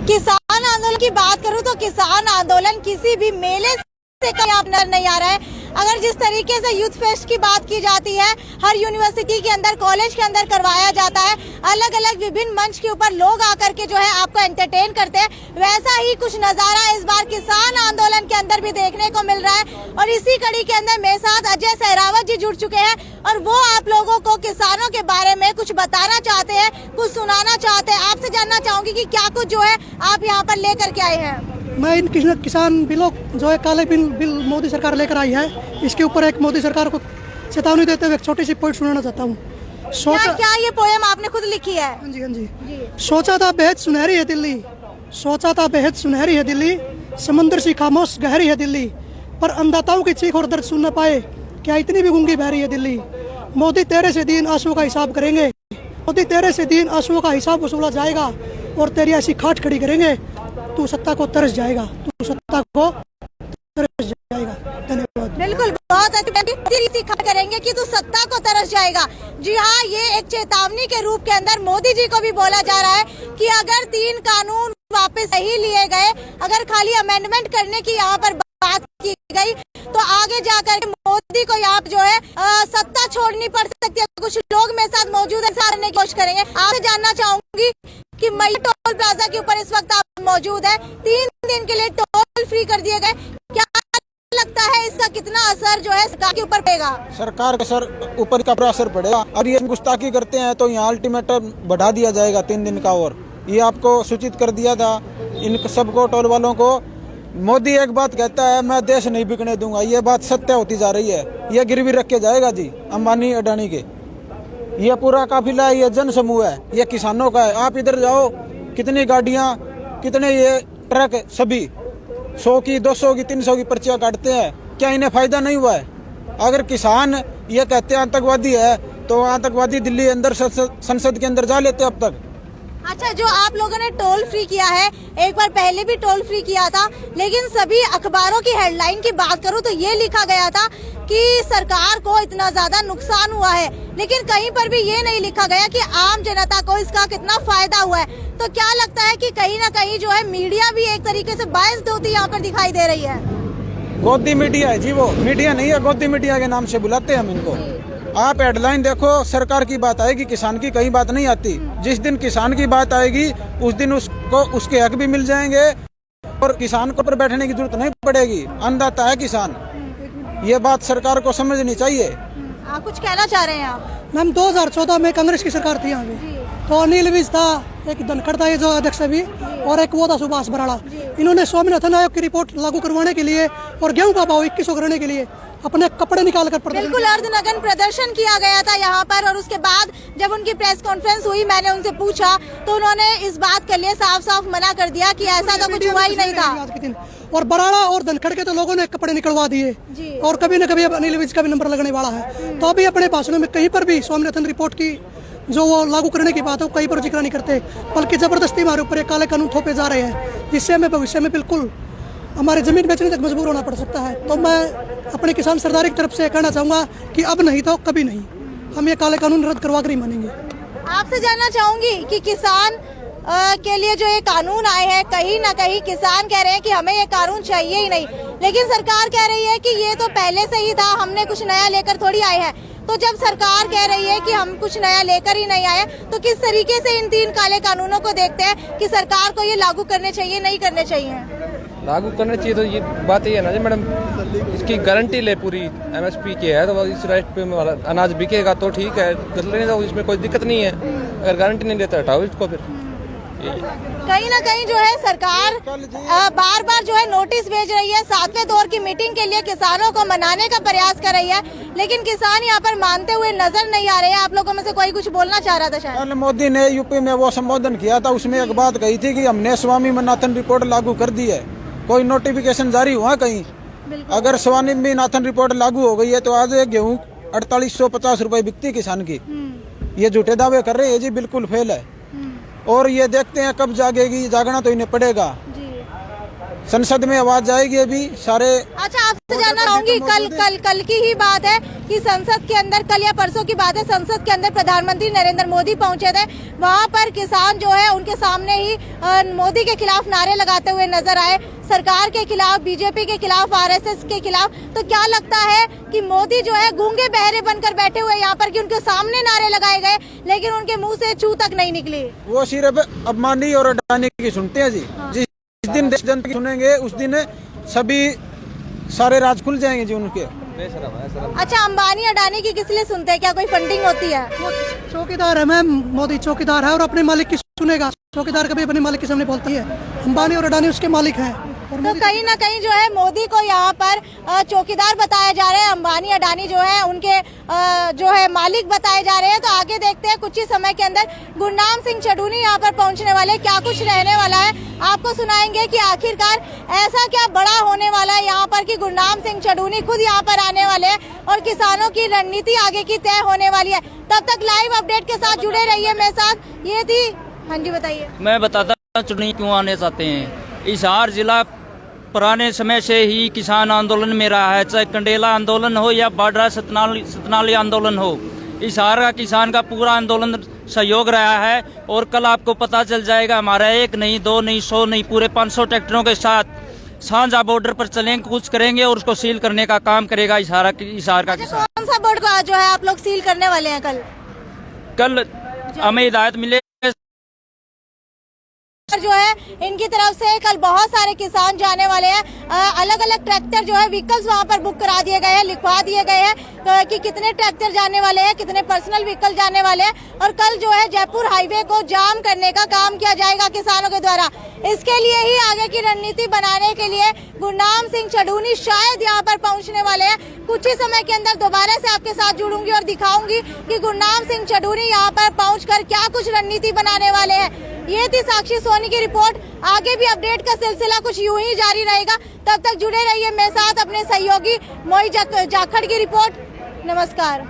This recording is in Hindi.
किसान आंदोलन की बात करूं तो किसान आंदोलन किसी भी मेले से कहीं आप नजर नहीं आ रहा है। अगर जिस तरीके से यूथ फेस्ट की बात की जाती है, हर यूनिवर्सिटी के अंदर, कॉलेज के अंदर करवाया जाता है, अलग अलग विभिन्न मंच के ऊपर लोग आकर के जो है आपको एंटरटेन करते हैं, वैसा ही कुछ नजारा इस बार किसान आंदोलन के अंदर भी देखने को मिल रहा है। और इसी कड़ी के अंदर मेरे साथ अजय सहरावत जी जुड़ चुके हैं और वो आप लोगों को किसानों के बारे में कुछ बताना चाहते हैं, कुछ सुनाना चाहते हैं। आपसे जानना चाहूंगी कि क्या कुछ जो है आप यहाँ पर लेकर के आए हैं। मैं इन किसान बिलों जो है काले बिल मोदी सरकार लेकर आई है, इसके ऊपर एक मोदी सरकार को चेतावनी देते हुए एक छोटी सी पोइट सुनाना चाहता हूँ। क्या ये पोएम आपने खुद लिखी है? हाँ जी। सोचा था बेहद सुनहरी है दिल्ली, सोचा था बेहद सुनहरी है दिल्ली, समंदर सी खामोश गहरी है दिल्ली, पर अंधताओं की चीख और दर्द सुन न पाए, क्या इतनी भी गूंगी बहरी है दिल्ली। मोदी तेरे से दीन आंसुओं का हिसाब करेंगे, मोदी तेरे से दीन आंसुओं का हिसाब वसूला जाएगा और तेरी ऐसी खाट खड़ी करेंगे, तू सत्ता को तरस जाएगा, तू सत्ता को तरस जाएगा। धन्यवाद। बिल्कुल, बहुत अच्छी खबर करेंगे कि तू सत्ता को तरस जाएगा। जी हाँ, ये एक चेतावनी के रूप के अंदर मोदी जी को भी बोला जा रहा है कि अगर 3 कानून वापस नहीं लिए गए, अगर खाली अमेंडमेंट करने की यहाँ पर बात की गई, तो आगे जाकर मोदी को यहाँ जो है सत्ता छोड़नी पड़ सकती है। कुछ लोग मेरे साथ मौजूद है, साथ की कोशिश करेंगे। आपसे जानना चाहूंगी कि मई टोल प्लाजा के ऊपर इस वक्त आप मौजूद है, 3 दिन के लिए टोल फ्री कर दिए गए, क्या लगता है इसका कितना असर जो है सरकार के ऊपर पड़ेगा? सरकार के ऊपर का असर पड़ेगा। और ये गुस्ताखी करते हैं तो यहाँ अल्टीमेटम बढ़ा दिया जाएगा 3 दिन का, और ये आपको सूचित कर दिया था इन सबको, टोल वालों को। मोदी एक बात कहता है, मैं देश नहीं बिकने दूंगा, ये बात सत्य होती जा रही है। ये गिरवी रख के जाएगा जी अंबानी अडानी के। ये पूरा काफिला है, ये जन समूह है, ये किसानों का है। आप इधर जाओ, कितनी गाड़ियां, कितने ये ट्रक, सभी 100 की 200 की 300 की पर्चियां काटते हैं, क्या इन्हें फायदा नहीं हुआ है? अगर किसान ये कहते हैं आतंकवादी है, तो आतंकवादी दिल्ली अंदर संसद के अंदर जा लेते अब तक। अच्छा, जो आप लोगों ने टोल फ्री किया है, एक बार पहले भी टोल फ्री किया था, लेकिन सभी अखबारों की हेडलाइन की बात करूं तो ये लिखा गया था कि सरकार को इतना ज्यादा नुकसान हुआ है, लेकिन कहीं पर भी ये नहीं लिखा गया कि आम जनता को इसका कितना फायदा हुआ है। तो क्या लगता है कि कहीं ना कहीं जो है मीडिया भी एक तरीके से बायस्ड होती यहाँ पर दिखाई दे रही है? गोदी मीडिया है जी, वो मीडिया नहीं है, गोदी मीडिया के नाम से बुलाते हैं हम इनको। आप हेडलाइन देखो, सरकार की बात आएगी, किसान की कहीं बात नहीं आती। जिस दिन किसान की बात आएगी उस दिन उसको उसके हक भी मिल जाएंगे और किसान को पर बैठने की जरूरत नहीं पड़ेगी। अन्नदाता है किसान, ये बात सरकार को समझनी चाहिए। आप कुछ कहना चाह रहे हैं आप? मैम 2014 में कांग्रेस की सरकार थी यहाँ पे, तो अनिल विज था, एक धनखड़ था ये जो अध्यक्ष अभी, और एक वो था सुभाष बराड़ा। इन्होंने स्वामीनाथन आयोग की रिपोर्ट लागू करवाने के लिए और गेहूं का भाव 2100 करने के लिए अपने कपड़े निकाल कर बिल्कुल अर्धनग्न प्रदर्शन किया गया था यहाँ पर। और उसके बाद जब उनकी प्रेस कॉन्फ्रेंस हुई, मैंने उनसे पूछा तो उन्होंने इस बात के लिए साफ साफ मना कर दिया कि ऐसा तो कुछ हुआ ही नहीं था। और बराड़ा और धनखड़ के तो लोगों ने कपड़े निकलवा दिए, और कभी न कभी अब अनिल विज का भी नंबर लगने वाला है। तो अभी अपने भाषणों में कहीं पर भी स्वामीनाथन रिपोर्ट की जो वो लागू करने की बात है वो कहीं पर जिक्र नहीं करते, बल्कि जबरदस्ती हमारे ऊपर काले कानून थोपे जा रहे हैं, जिससे हमें भविष्य में बिल्कुल हमारी जमीन बेचने तक मजबूर होना पड़ सकता है। तो मैं अपने किसान सरदारी की तरफ से कहना चाहूँगा कि अब नहीं तो कभी नहीं, हम ये काले कानून रद्द करवा कर ही मानेंगे। आपसे जानना चाहूंगी कि किसान के लिए जो ये कानून आए हैं, कहीं ना कहीं किसान कह रहे हैं कि हमें ये कानून चाहिए ही नहीं, लेकिन सरकार कह रही है कि ये तो पहले से ही था, हमने कुछ नया लेकर थोड़ी आए हैं। तो जब सरकार कह रही है कि हम कुछ नया लेकर ही नहीं आए, तो किस तरीके से इन 3 काले कानूनों को देखते हैं कि सरकार को ये लागू करने चाहिए, नहीं करने चाहिए? लागू करना चाहिए। तो ये बात ये है ना जी मैडम, इसकी गारंटी ले पूरी MSP की है, तो इस रेट पे अनाज बिकेगा तो ठीक है, लेने तो इसमें कोई दिक्कत नहीं है। अगर गारंटी नहीं देता हटाओ इसको। फिर कहीं ना कहीं जो है सरकार बार बार जो है नोटिस भेज रही है, 7वें दौर की मीटिंग के लिए किसानों को मनाने का प्रयास कर रही है, लेकिन किसान यहाँ पर मानते हुए नजर नहीं आ रहे हैं। आप लोगों में से कोई कुछ बोलना चाह रहा था शायद? मोदी ने यूपी में वो संबोधन किया था, उसमें एक बात कही थी कि हमने स्वामीनाथन रिपोर्ट लागू कर दी है। कोई नोटिफिकेशन जारी हुआ कहीं? अगर स्वामीनाथन रिपोर्ट लागू हो गई है तो आज गेहूँ 4850 रुपए बिकती किसान की। ये झूठे दावे कर रहे हैं जी, बिल्कुल फेल है। और ये देखते हैं कब जागेगी, जागना तो इन्हें पड़ेगा। संसद में आवाज जाएगी अभी सारे। अच्छा, आपसे जानना चाहूंगी, कल की ही बात है कि संसद के अंदर कल या परसों की बात है, संसद के अंदर प्रधानमंत्री नरेंद्र मोदी पहुंचे थे। वहां पर किसान जो है उनके सामने ही मोदी के खिलाफ नारे लगाते हुए नजर आए, सरकार के खिलाफ, बीजेपी के खिलाफ, आरएसएस के खिलाफ। तो क्या लगता है कि मोदी जो है गूंगे बहरे बनकर बैठे हुए यहाँ पर, कि उनके सामने नारे लगाए गए लेकिन उनके मुंह से चू तक नहीं निकली? वो सिर्फ अंबानी और अडानी की सुनते हैं जी। जिस दिन देश जनता की सुनेंगे उस दिन सभी सारे राज खुल जाएंगे जी उनके। अच्छा, अंबानी अडानी की किस लिए सुनते हैं? क्या कोई फंडिंग होती है? चौकीदार है मैम, मोदी चौकीदार है और अपने मालिक की सुनेगा। चौकीदार कभी अपने मालिक के सामने बोलता ही है। अंबानी और अडानी उसके मालिक हैं। तो कहीं ना कहीं जो है मोदी को यहाँ पर चौकीदार बताया जा रहा है, अंबानी अडानी जो है उनके जो है मालिक बताए जा रहे हैं। तो आगे देखते हैं, कुछ ही समय के अंदर गुरनाम सिंह चढ़ूनी यहाँ पर पहुँचने वाले, क्या कुछ रहने वाला है आपको सुनाएंगे कि आखिरकार ऐसा क्या बड़ा होने वाला है यहाँ पर कि गुरनाम सिंह चढ़ूनी खुद यहाँ पर आने वाले हैं और किसानों की रणनीति आगे की तय होने वाली है। तब तक लाइव अपडेट के साथ जुड़े रहिए मेरे साथ। ये थी, हाँ जी बताइए। मैं बताता हूँ चुनी क्यों आने चाहते हैं। हिसार जिला पुराने समय से ही किसान आंदोलन में रहा है, चाहे कंडेला आंदोलन हो या बाड्रा सतनाली आंदोलन हो। हिसार का किसान का पूरा आंदोलन सहयोग रहा है और कल आपको पता चल जाएगा, हमारा 1 नहीं 2 नहीं 100 नहीं पूरे 500 ट्रैक्टरों के साथ सांझा बॉर्डर पर चलेंगे, कुछ करेंगे और उसको सील करने का काम करेगा हिसार का किसान। कौन सा बोर्ड का जो है आप लोग सील करने वाले हैं? कल हमें हिदायत मिले जो है इनकी तरफ से कल बहुत सारे किसान जाने वाले हैं। अलग अलग ट्रैक्टर जो है व्हीकल्स वहां पर बुक करा दिए गए हैं, लिखवा दिए गए हैं कि कितने ट्रैक्टर जाने वाले हैं, कितने पर्सनल व्हीकल जाने वाले हैं। और कल जो है जयपुर हाईवे को जाम करने का काम किया जाएगा किसानों के द्वारा। इसके लिए ही आगे की रणनीति बनाने के लिए गुरनाम सिंह चढ़ूनी शायद यहाँ पर पहुँचने वाले हैं। कुछ ही समय के अंदर दोबारा से आपके साथ जुड़ूंगी और दिखाऊंगी कि गुरनाम सिंह चढ़ूनी यहाँ पर पहुँचकर क्या कुछ रणनीति बनाने वाले हैं। ये थी साक्षी सोनी की रिपोर्ट। आगे भी अपडेट का सिलसिला कुछ यूं ही जारी रहेगा। तब तक जुड़े रहिए मेरे साथ। अपने सहयोगी मोई जाखड़ की रिपोर्ट। नमस्कार।